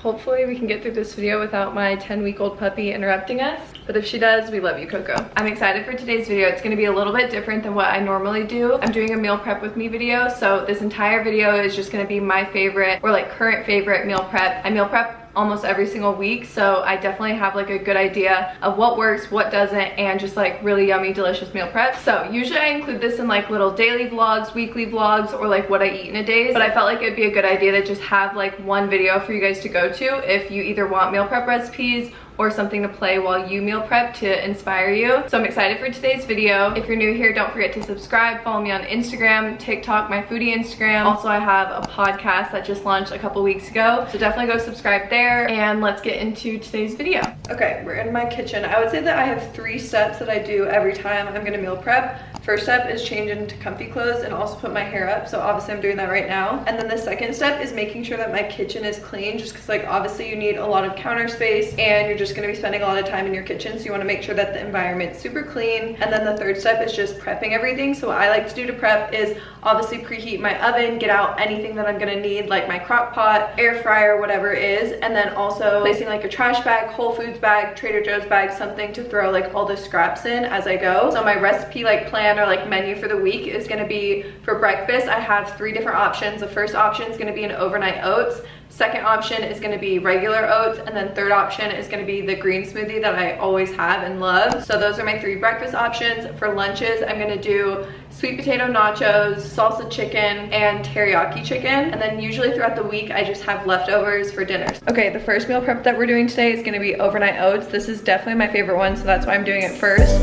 Hopefully we can get through this video without my 10-week-old puppy interrupting us. But if she does, we love you, Coco. I'm excited for today's video. It's gonna be a little bit different than what I normally do. I'm doing a meal prep with me video, so this entire video is just gonna be my favorite or like current favorite meal prep. I meal prep almost every single week, so I definitely have like a good idea of what works, what doesn't, and just like really yummy, delicious meal prep. So usually I include this in like little daily vlogs, weekly vlogs, or like what I eat in a day, but I felt like it'd be a good idea to just have like one video for you guys to go to if you either want meal prep recipes or something to play while you meal prep to inspire you. So I'm excited for today's video. If you're new here, don't forget to subscribe, follow me on Instagram, TikTok, my foodie Instagram. Also, I have a podcast that just launched a couple weeks ago, so definitely go subscribe there, and let's get into today's video. Okay, we're in my kitchen. I would say that I have 3 steps that I do every time I'm gonna meal prep. First step is change into comfy clothes and also put my hair up, so obviously I'm doing that right now. And then the second step is making sure that my kitchen is clean, just because like obviously you need a lot of counter space and you're just gonna be spending a lot of time in your kitchen, so you want to make sure that the environment's super clean. And then the third step is just prepping everything. So what I like to do to prep is obviously preheat my oven, get out anything that I'm gonna need, like my crock pot, air fryer, whatever it is, and then also placing like a trash bag, Whole Foods bag, Trader Joe's bag, something to throw like all the scraps in as I go. So my recipe like plan or like menu for the week is gonna be for breakfast. I have 3 different options. The first option is gonna be an overnight oats. Second option is going to be regular oats, and then third option is going to be the green smoothie that I always have and love. So those are my 3 breakfast options. For lunches, I'm going to do sweet potato nachos, salsa chicken, and teriyaki chicken. And then usually throughout the week, I just have leftovers for dinners. Okay, the first meal prep that we're doing today is going to be overnight oats. This is definitely my favorite one, so that's why I'm doing it first.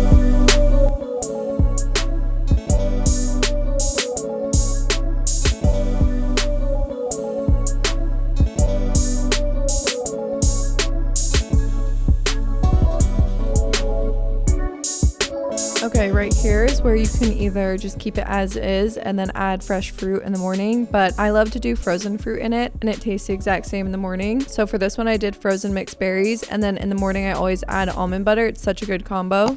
Okay, right here is where you can either just keep it as is and then add fresh fruit in the morning, but I love to do frozen fruit in it and it tastes the exact same in the morning. So for this one, I did frozen mixed berries, and then in the morning I always add almond butter. It's such a good combo.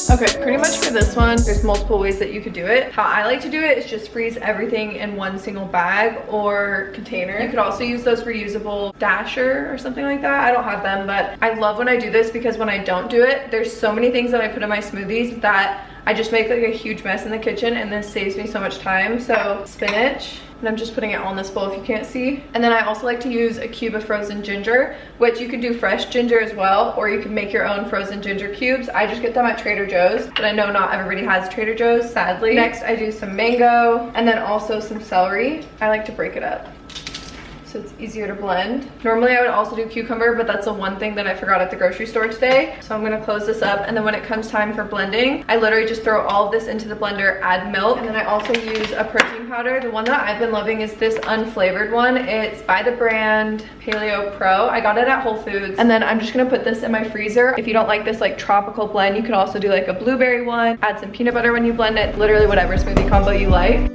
Okay, pretty much for this one, there's multiple ways that you could do it. How I like to do it is just freeze everything in one single bag or container. You could also use those reusable dasher or something like that. I don't have them, but I love when I do this because when I don't do it, there's so many things that I put in my smoothies that I just make like a huge mess in the kitchen, and this saves me so much time. So spinach, and I'm just putting it all in this bowl if you can't see. And then I also like to use a cube of frozen ginger, which you can do fresh ginger as well, or you can make your own frozen ginger cubes. I just get them at Trader Joe's, but I know not everybody has Trader Joe's, sadly. Next, I do some mango, and then also some celery. I like to break it up so it's easier to blend. Normally I would also do cucumber, but that's the one thing that I forgot at the grocery store today. So I'm gonna close this up, and then when it comes time for blending, I literally just throw all of this into the blender, add milk, and then I also use a protein powder. The one that I've been loving is this unflavored one. It's by the brand Paleo Pro. I got it at Whole Foods. And then I'm just gonna put this in my freezer. If you don't like this like tropical blend, you could also do like a blueberry one, add some peanut butter when you blend it, literally whatever smoothie combo you like.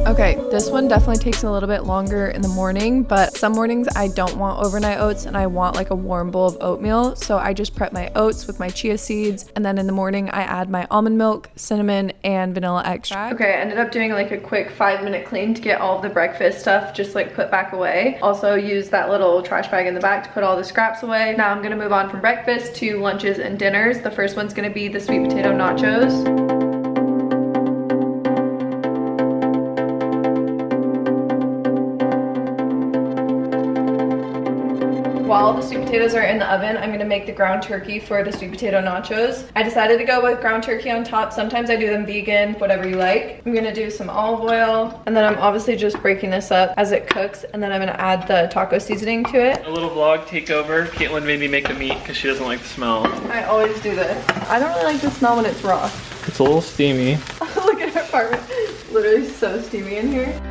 Okay, this one definitely takes a little bit longer in the morning, but some mornings I don't want overnight oats and I want like a warm bowl of oatmeal. So I just prep my oats with my chia seeds, and then in the morning I add my almond milk, cinnamon, and vanilla extract. Okay, I ended up doing like a quick 5-minute clean to get all of the breakfast stuff just like put back away. Also use that little trash bag in the back to put all the scraps away. Now I'm gonna move on from breakfast to lunches and dinners. The first one's gonna be the sweet potato nachos. While the sweet potatoes are in the oven, I'm gonna make the ground turkey for the sweet potato nachos. I decided to go with ground turkey on top. Sometimes I do them vegan, whatever you like. I'm gonna do some olive oil, and then I'm obviously just breaking this up as it cooks, and then I'm gonna add the taco seasoning to it. A little vlog takeover. Caitlin made me make the meat because she doesn't like the smell. I always do this. I don't really like the smell when it's raw. It's a little steamy. Look at our apartment. Literally so steamy in here.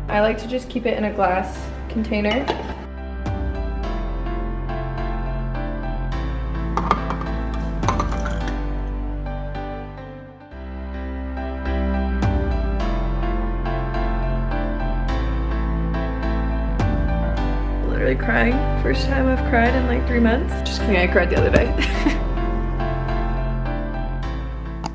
I like to just keep it in a glass container. Literally crying. First time I've cried in like 3 months. Just kidding, I cried the other day.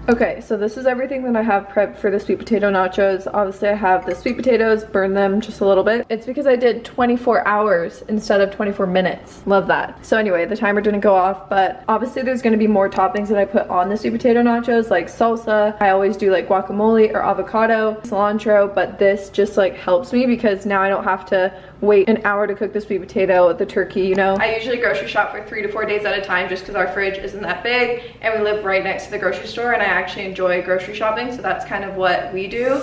Okay, so this is everything that I have prepped for the sweet potato nachos. Obviously I have the sweet potatoes, burn them just a little bit. It's because I did 24 hours instead of 24 minutes. Love that. So anyway, the timer didn't go off, but obviously there's gonna be more toppings that I put on the sweet potato nachos, like salsa. I always do like guacamole or avocado, cilantro, but this just like helps me because now I don't have to wait an hour to cook the sweet potato, the turkey, you know. I usually grocery shop for 3 to 4 days at a time just because our fridge isn't that big and we live right next to the grocery store, and I actually enjoy grocery shopping, so that's kind of what we do.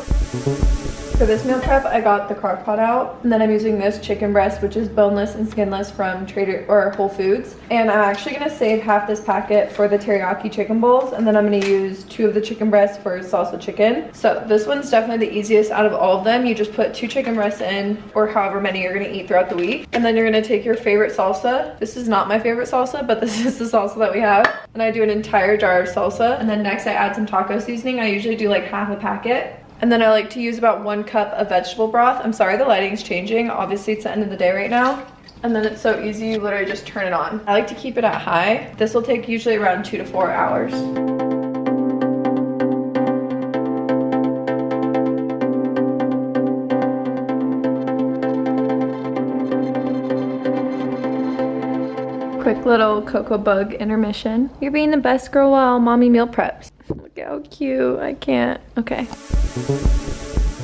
For this meal prep, I got the crock pot out, and then I'm using this chicken breast, which is boneless and skinless from Whole Foods. And I'm actually gonna save half this packet for the teriyaki chicken bowls, and then I'm gonna use 2 of the chicken breasts for salsa chicken. So this one's definitely the easiest out of all of them. You just put 2 chicken breasts in, or however many you're gonna eat throughout the week. And then you're gonna take your favorite salsa. This is not my favorite salsa, but this is the salsa that we have. And I do an entire jar of salsa. And then next I add some taco seasoning. I usually do like half a packet. And then I like to use about 1 cup of vegetable broth. I'm sorry the lighting's changing. Obviously it's the end of the day right now. And then it's so easy, you literally just turn it on. I like to keep it at high. This will take usually around 2 to 4 hours. Quick little cocoa bug intermission. You're being the best girl while mommy meal preps. Look how cute, I can't. Okay.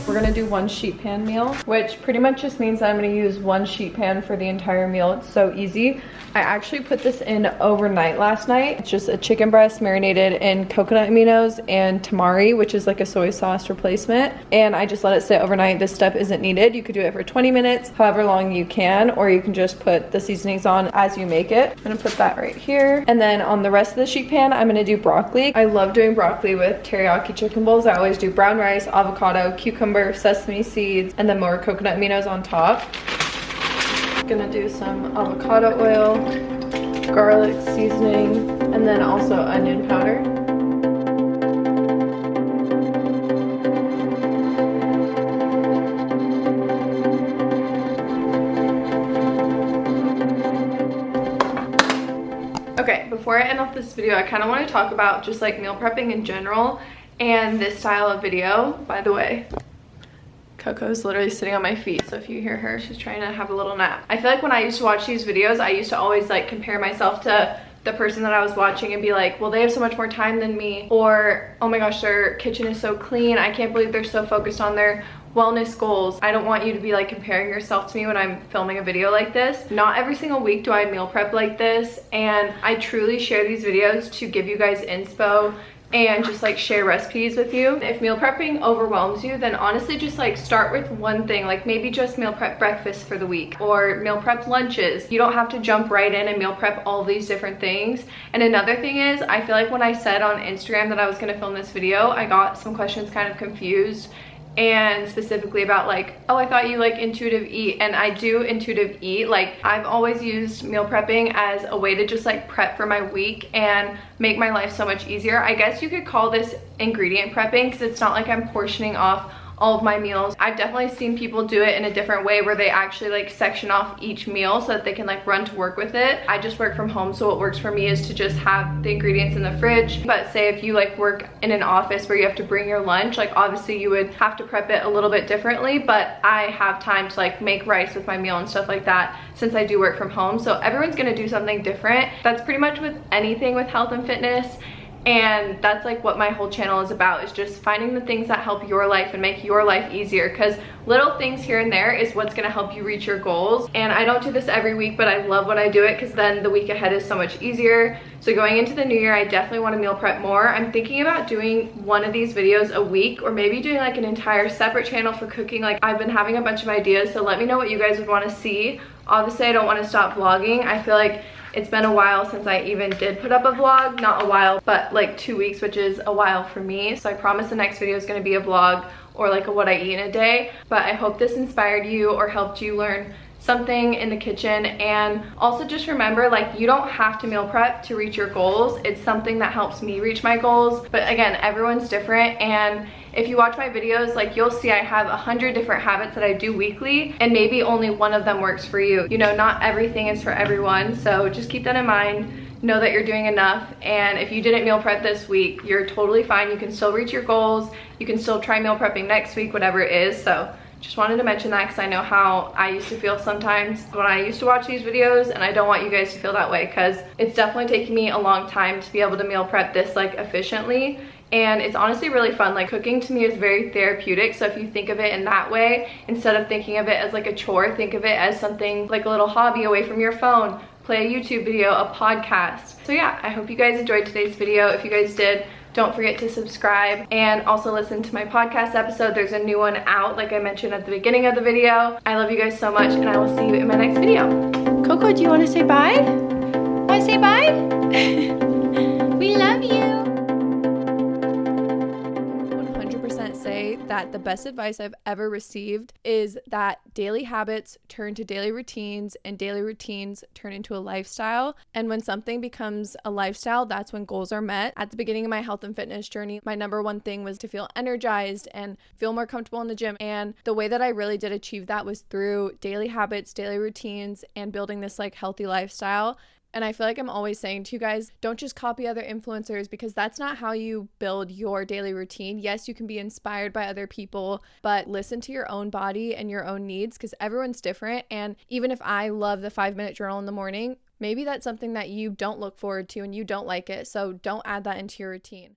We're gonna do 1 sheet pan meal, which pretty much just means I'm gonna use 1 sheet pan for the entire meal. It's so easy. I actually put this in overnight last night. It's just a chicken breast marinated in coconut aminos and tamari, which is like a soy sauce replacement. And I just let it sit overnight. This step isn't needed. You could do it for 20 minutes, however long you can, or you can just put the seasonings on as you make it. I'm gonna put that right here. And then on the rest of the sheet pan, I'm gonna do broccoli. I love doing broccoli with teriyaki chicken bowls. I always do brown rice, avocado, cucumber, sesame seeds, and then more coconut aminos on top. Gonna do some avocado oil, garlic seasoning, and then also onion powder. Okay, before I end off this video, I kind of want to talk about just like meal prepping in general and this style of video. By the way, Coco's literally sitting on my feet, so if you hear her, she's trying to have a little nap. I feel like when I used to watch these videos, I used to always like compare myself to the person that I was watching and be like, well, they have so much more time than me, or oh my gosh, their kitchen is so clean, I can't believe they're so focused on their wellness goals. I don't want you to be like comparing yourself to me when I'm filming a video like this. Not every single week do I meal prep like this, and I truly share these videos to give you guys inspo and just like share recipes with you. If meal prepping overwhelms you, then honestly just like start with one thing, like maybe just meal prep breakfast for the week or meal prep lunches. You don't have to jump right in and meal prep all these different things. And another thing is, I feel like when I said on Instagram that I was gonna film this video, I got some questions kind of confused, and specifically about like, oh, I thought you like intuitive eat. And I do intuitive eat. Like, I've always used meal prepping as a way to just like prep for my week and make my life so much easier. I guess you could call this ingredient prepping, because it's not like I'm portioning off all of my meals. I've definitely seen people do it in a different way where they actually like section off each meal so that they can like run to work with it. I just work from home, so what works for me is to just have the ingredients in the fridge. But say if you like work in an office where you have to bring your lunch, like obviously you would have to prep it a little bit differently, but I have time to like make rice with my meal and stuff like that since I do work from home. So everyone's gonna do something different. That's pretty much with anything with health and fitness. And that's like what my whole channel is about, is just finding the things that help your life and make your life easier, because little things here and there is what's going to help you reach your goals. And I don't do this every week, but I love when I do it, because then the week ahead is so much easier. So going into the new year, I definitely want to meal prep more. I'm thinking about doing one of these videos a week, or maybe doing like an entire separate channel for cooking. Like, I've been having a bunch of ideas, so let me know what you guys would want to see. Obviously I don't want to stop vlogging. I feel like it's been a while since I even did put up a vlog. Not a while, but like 2 weeks, which is a while for me. So I promise the next video is going to be a vlog or like a what I eat in a day. But I hope this inspired you or helped you learn something in the kitchen. And also just remember, like, you don't have to meal prep to reach your goals. It's something that helps me reach my goals. But again, everyone's different, and if you watch my videos, like, you'll see I have 100 different habits that I do weekly, and maybe only one of them works for you. You know, not everything is for everyone, so just keep that in mind. know that you're doing enough. And if you didn't meal prep this week, you're totally fine. You can still reach your goals. You can still try meal prepping next week, whatever it is. So just wanted to mention that because I know how I used to feel sometimes when I used to watch these videos, and I don't want you guys to feel that way because it's definitely taken me a long time to be able to meal prep this like efficiently. And it's honestly really fun. Like, cooking to me is very therapeutic. So if you think of it in that way, instead of thinking of it as like a chore, think of it as something like a little hobby away from your phone. Play a YouTube video, a podcast. So yeah, I hope you guys enjoyed today's video. If you guys did, don't forget to subscribe and also listen to my podcast episode. There's a new one out, like I mentioned at the beginning of the video. I love you guys so much, and I will see you in my next video. Coco, do you want to say bye? Want to say bye? We love you. Say that the best advice I've ever received is that daily habits turn to daily routines, and daily routines turn into a lifestyle. And when something becomes a lifestyle, that's when goals are met. At the beginning of my health and fitness journey, my number one thing was to feel energized and feel more comfortable in the gym. And the way that I really did achieve that was through daily habits, daily routines, and building this like healthy lifestyle. And I feel like I'm always saying to you guys, don't just copy other influencers, because that's not how you build your daily routine. Yes, you can be inspired by other people, but listen to your own body and your own needs, because everyone's different. And even if I love the 5-minute journal in the morning, maybe that's something that you don't look forward to and you don't like it. So don't add that into your routine.